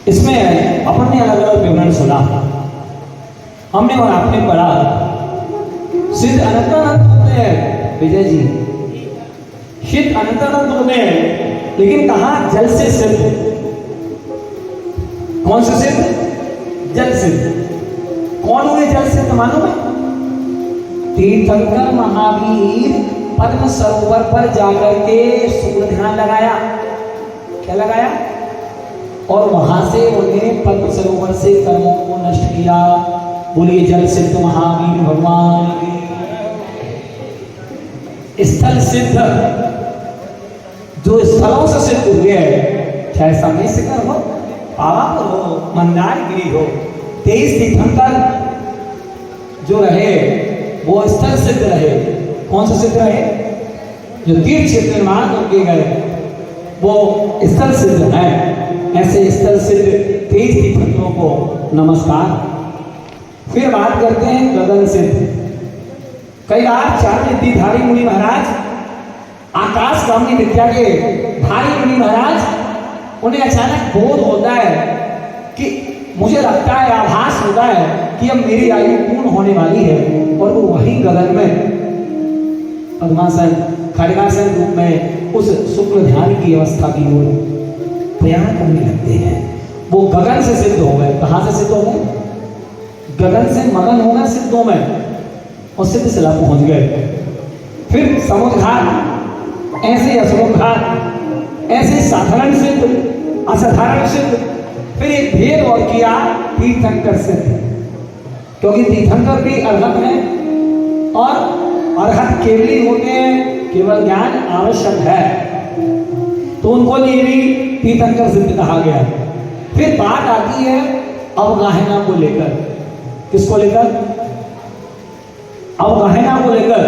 इसमें अपन ने अलग अलग विवरण सुना, हमने और आपने पढ़ा। सिद्ध अनंतानंद होते हैं विजय जी, सिद्ध अनंतानंद होते हैं, लेकिन कहा जल से सिद्ध। कौन से सिद्ध? जल सिद्ध। कौन हुए जल सिद्ध मालूम है? तीर्थंकर महावीर पद्म सरोवर पर जाकर के शुक्ल ध्यान लगाया। क्या लगाया? और वहां से उन्हें पद्म सरोवर से कर्मों को नष्ट किया। बोलिए जल सिद्ध महावीर भगवान की। स्थल सिद्ध, जो स्थलों से सिद्ध हुए हैं, चाहे समय शिखर हो, पावापुर हो, मंदारगिरी हो, 23 तीर्थंकर जो रहे वो स्थल सिद्ध रहे। कौन सा सिद्ध रहे? जो तीर्थ क्षेत्र निर्माण करके गए वो स्थल सिद्ध है। ऐसे स्थल सिद्ध 23 तीर्थंकरों को नमस्कार। फिर बात करते हैं गगन सिद्ध। कई बार 4 निधिधारी मुनि महाराज, आकाशगामी विद्या के धारी मुनि महाराज, उन्हें अचानक बोध होता है कि मुझे लगता है, आभास होता है कि अब मेरी आयु पूर्ण होने वाली है, और वो वही गगन में पद्मासन खड्गासन रूप में उस शुक्ल ध्यान की अवस्था की ओर प्रयाण करने लगते हैं। वो गगन से सिद्ध हो गए। कहां से सिद्ध हो गए? गगन से मगन हो गए सिद्धों में, और सिद्ध शिला पहुंच गए। फिर समुद्र घाट, ऐसे असमुद्र घाट, ऐसे साधारण सिद्ध, असाधारण सिद्ध। फिर एक भेद और किया, तीर्थंकर सिद्ध, क्योंकि तीर्थंकर भी अर्हत है, और अर्हत केवली होते हैं, केवल ज्ञान आवश्यक है, तो उनको लिए भी तीर्थंकर सिद्ध कहा गया। फिर बात आती है अवगाहना को लेकर। किसको लेकर? अवगाहना को लेकर।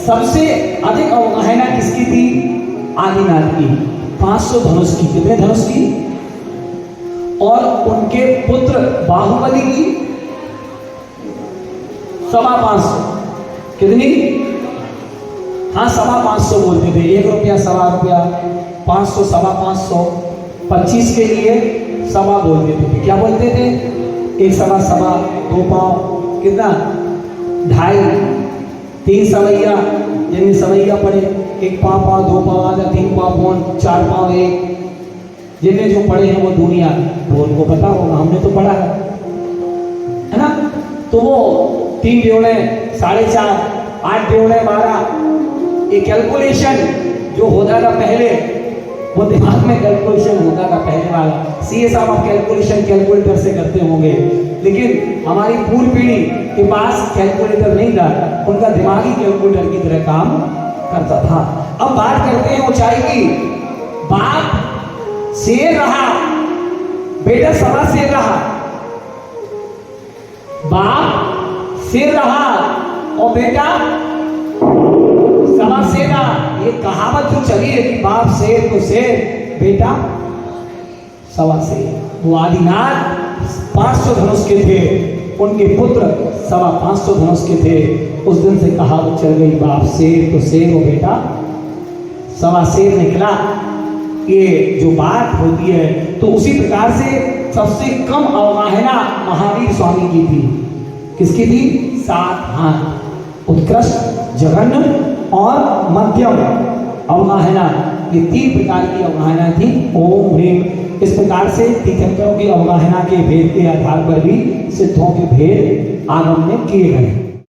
सबसे अधिक अवगाहना किसकी थी? आदिनाथ की, 500 धनुष की। कितने धनुष की? और उनके पुत्र बाहुबली की 525। कितनी? हाँ, 525 बोलते थे। 1 रुपया, 1.25 रुपया, 500, 525, 25 के लिए सवा बोलते थे। क्या बोलते थे? 1 सवा, 2 पाँव, कितना? 2.5, 3 सवैया, जिनमें सवैया पड़े, 1 पाँव, 2 पाँव आधा, 3 पाँव पौन, 4 पाँव 1, जिनमें जो पढ़े हैं वो दुनिया, वो उनको पता होगा, हमने तो पढ़ा है ना। तो वो 3 ड्योड़े 4.5, 8 ड्योड़े 12, ये कैलकुलेशन जो होता था पहले, वो दिमाग में कैलकुलेशन होता था पहले वाला। सीए साहब आप कैलकुलेशन कैलकुलेटर से करते होंगे, लेकिन हमारी पूर्व पीढ़ी के पास कैलकुलेटर नहीं था, उनका दिमागी कैलकुलेटर की तरह काम करता था। अब बात करते हैं ऊंचाई की। बाप शेर रहा, बेटा सवा शेर रहा। बाप शेर रहा और बेटा सवा शेर रहा। ये कहावत जो चली है कि बाप शेर तो शेर, बेटा सवा शेर। वो आदिनाथ 500 धनुष के थे, उनके पुत्र 525 धनुष के थे। उस दिन से कहावत चल गई, बाप शेर तो शेर और बेटा सवा शेर निकला। ये जो बात होती है, तो उसी प्रकार से सबसे कम अवगाहना महावीर स्वामी की थी। किसकी थी? 7 हाथ, उत्कृष्ट, जघन्य और मध्यम अवगाहना। ये 3 प्रकार की अवगाहना थी। ओम ह्रीम। इस प्रकार से तीर्थंकरों की अवगाहना के भेद के आधार पर भी सिद्धों के भेद आगम में किए गए।